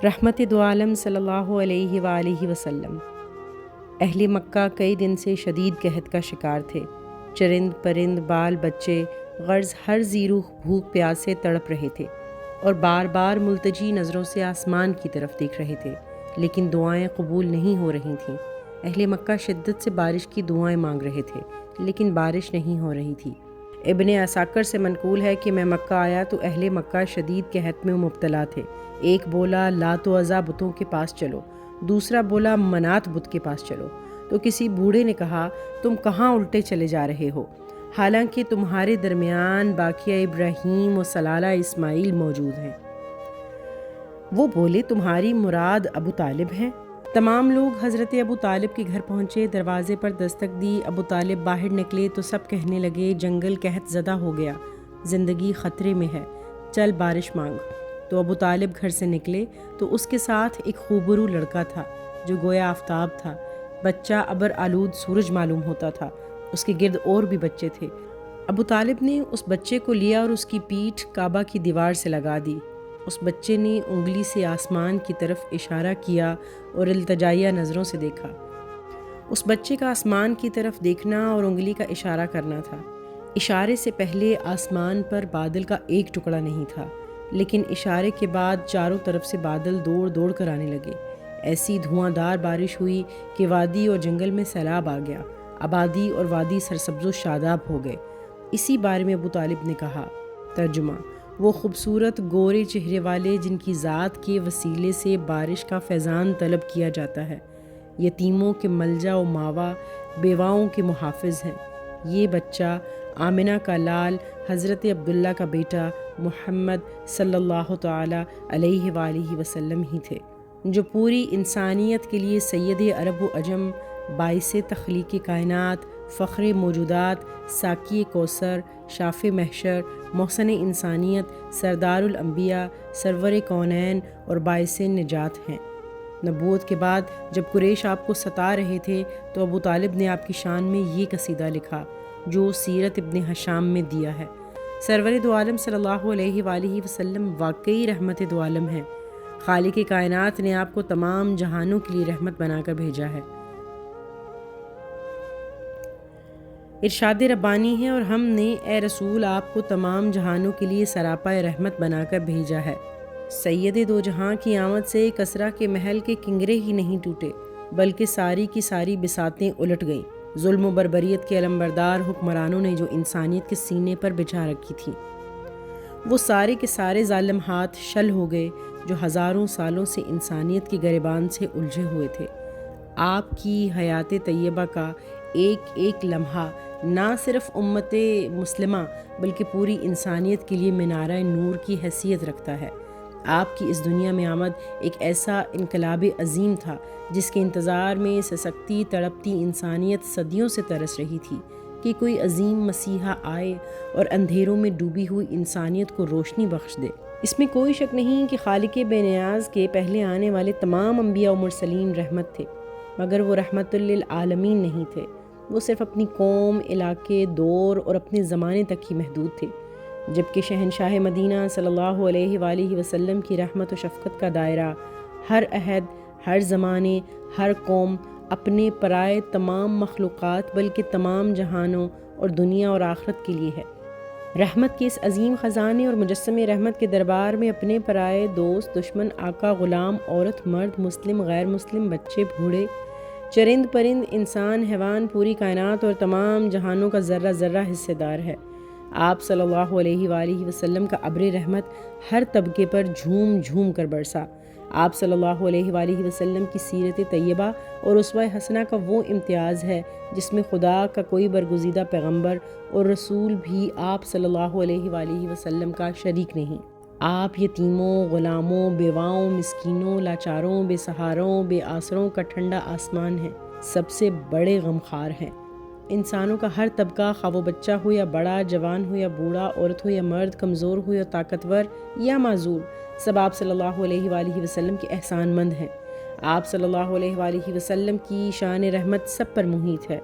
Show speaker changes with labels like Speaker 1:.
Speaker 1: رحمت دو عالم صلی اللہ علیہ وآلہ وسلم۔ اہل مکہ کئی دن سے شدید قحط کا شکار تھے۔ چرند پرند بال بچے غرض ہر زیروح بھوک پیاس سے تڑپ رہے تھے اور بار بار ملتجی نظروں سے آسمان کی طرف دیکھ رہے تھے، لیکن دعائیں قبول نہیں ہو رہی تھیں۔ اہل مکہ شدت سے بارش کی دعائیں مانگ رہے تھے، لیکن بارش نہیں ہو رہی تھی۔ ابن عساکر سے منقول ہے کہ میں مکہ آیا تو اہل مکہ شدید قحط میں مبتلا تھے۔ ایک بولا لات و عزا بتوں کے پاس چلو، دوسرا بولا منات بت کے پاس چلو، تو کسی بوڑھے نے کہا تم کہاں الٹے چلے جا رہے ہو، حالانکہ تمہارے درمیان باقیہ ابراہیم و سلالہ اسماعیل موجود ہیں۔ وہ بولے تمہاری مراد ابو طالب ہیں؟ تمام لوگ حضرت ابو طالب کے گھر پہنچے، دروازے پر دستک دی۔ ابو طالب باہر نکلے تو سب کہنے لگے جنگل قحط زدہ ہو گیا، زندگی خطرے میں ہے، چل بارش مانگ۔ تو ابو طالب گھر سے نکلے تو اس کے ساتھ ایک خوبرو لڑکا تھا جو گویا آفتاب تھا، بچہ ابر آلود سورج معلوم ہوتا تھا، اس کے گرد اور بھی بچے تھے۔ ابو طالب نے اس بچے کو لیا اور اس کی پیٹھ کعبہ کی دیوار سے لگا دی۔ اس بچے نے انگلی سے آسمان کی طرف اشارہ کیا اور التجائیہ نظروں سے دیکھا۔ اس بچے کا آسمان کی طرف دیکھنا اور انگلی کا اشارہ کرنا تھا۔ اشارے سے پہلے آسمان پر بادل کا ایک ٹکڑا نہیں تھا، لیکن اشارے کے بعد چاروں طرف سے بادل دوڑ دوڑ کر آنے لگے۔ ایسی دھواں دار بارش ہوئی کہ وادی اور جنگل میں سیلاب آ گیا، آبادی اور وادی سرسبز و شاداب ہو گئے۔ اسی بارے میں ابو طالب نے کہا، ترجمہ: وہ خوبصورت گورے چہرے والے جن کی ذات کے وسیلے سے بارش کا فیضان طلب کیا جاتا ہے، یتیموں کے ملجا و ماوا، بیواؤں کے محافظ ہیں۔ یہ بچہ آمنہ کا لال حضرت عبداللہ کا بیٹا محمد صلی اللہ تعالی علیہ وآلہ وسلم ہی تھے، جو پوری انسانیت کے لیے سید عرب و عجم، باعث تخلیق کائنات، فخر موجودات، ساقی کوثر، شاف محشر، محسن انسانیت، سردار الانبیاء، سرور کونین اور باعث نجات ہیں۔ نبوت کے بعد جب قریش آپ کو ستا رہے تھے تو ابو طالب نے آپ کی شان میں یہ قصیدہ لکھا جو سیرت ابن ہشام میں دیا ہے۔ سرور دو عالم صلی اللہ علیہ وآلہ وسلم واقعی رحمت دو عالم ہیں۔ خالق کائنات نے آپ کو تمام جہانوں کے لیے رحمت بنا کر بھیجا ہے۔ ارشاد ربانی ہے، اور ہم نے اے رسول آپ کو تمام جہانوں کے لیے سراپا رحمت بنا کر بھیجا ہے۔ سید دو جہاں کی آمد سے کسریٰ کے محل کے کنگرے ہی نہیں ٹوٹے، بلکہ ساری کی ساری بساتیں الٹ گئیں۔ ظلم و بربریت کے علمبردار حکمرانوں نے جو انسانیت کے سینے پر بچھا رکھی تھی، وہ سارے کے سارے ظالم ہاتھ شل ہو گئے جو ہزاروں سالوں سے انسانیت کے گریبان سے الجھے ہوئے تھے۔ آپ کی حیات طیبہ کا ایک ایک لمحہ نہ صرف امت مسلمہ بلکہ پوری انسانیت کے لیے مینارہ نور کی حیثیت رکھتا ہے۔ آپ کی اس دنیا میں آمد ایک ایسا انقلاب عظیم تھا جس کے انتظار میں سسکتی تڑپتی انسانیت صدیوں سے ترس رہی تھی کہ کوئی عظیم مسیحا آئے اور اندھیروں میں ڈوبی ہوئی انسانیت کو روشنی بخش دے۔ اس میں کوئی شک نہیں کہ خالق بے نیاز کے پہلے آنے والے تمام انبیاء و مرسلین رحمت تھے، مگر وہ رحمت للعالمین نہیں تھے۔ وہ صرف اپنی قوم، علاقے، دور اور اپنے زمانے تک ہی محدود تھے، جبکہ شہنشاہ مدینہ صلی اللہ علیہ وآلہ وسلم کی رحمت و شفقت کا دائرہ ہر عہد، ہر زمانے، ہر قوم، اپنے پرائے تمام مخلوقات بلکہ تمام جہانوں اور دنیا اور آخرت کے لیے ہے۔ رحمت کے اس عظیم خزانے اور مجسم رحمت کے دربار میں اپنے پرائے، دوست، دشمن، آقا، غلام، عورت، مرد، مسلم، غیر مسلم، بچے، بوڑھے، چرند پرند، انسان، حیوان، پوری کائنات اور تمام جہانوں کا ذرہ ذرہ حصے دار ہے۔ آپ صلی اللہ علیہ وآلہ وسلم کا ابر رحمت ہر طبقے پر جھوم جھوم کر برسا۔ آپ صلی اللہ علیہ وآلہ وسلم کی سیرت طیبہ اور اسوہ حسنہ کا وہ امتیاز ہے جس میں خدا کا کوئی برگزیدہ پیغمبر اور رسول بھی آپ صلی اللہ علیہ وآلہ وسلم کا شریک نہیں۔ آپ یتیموں، غلاموں، بیواؤں، مسکینوں، لاچاروں، بے سہاروں، بے آسروں کا ٹھنڈا آسمان ہیں، سب سے بڑے غمخوار ہیں۔ انسانوں کا ہر طبقہ، خواہ وہ بچہ ہو یا بڑا، جوان ہو یا بوڑھا، عورت ہو یا مرد، کمزور ہو یا طاقتور یا معذور، سب آپ صلی اللہ علیہ وآلہ وسلم کے احسان مند ہیں۔ آپ صلی اللہ علیہ وآلہ وسلم کی شان رحمت سب پر محیط ہے۔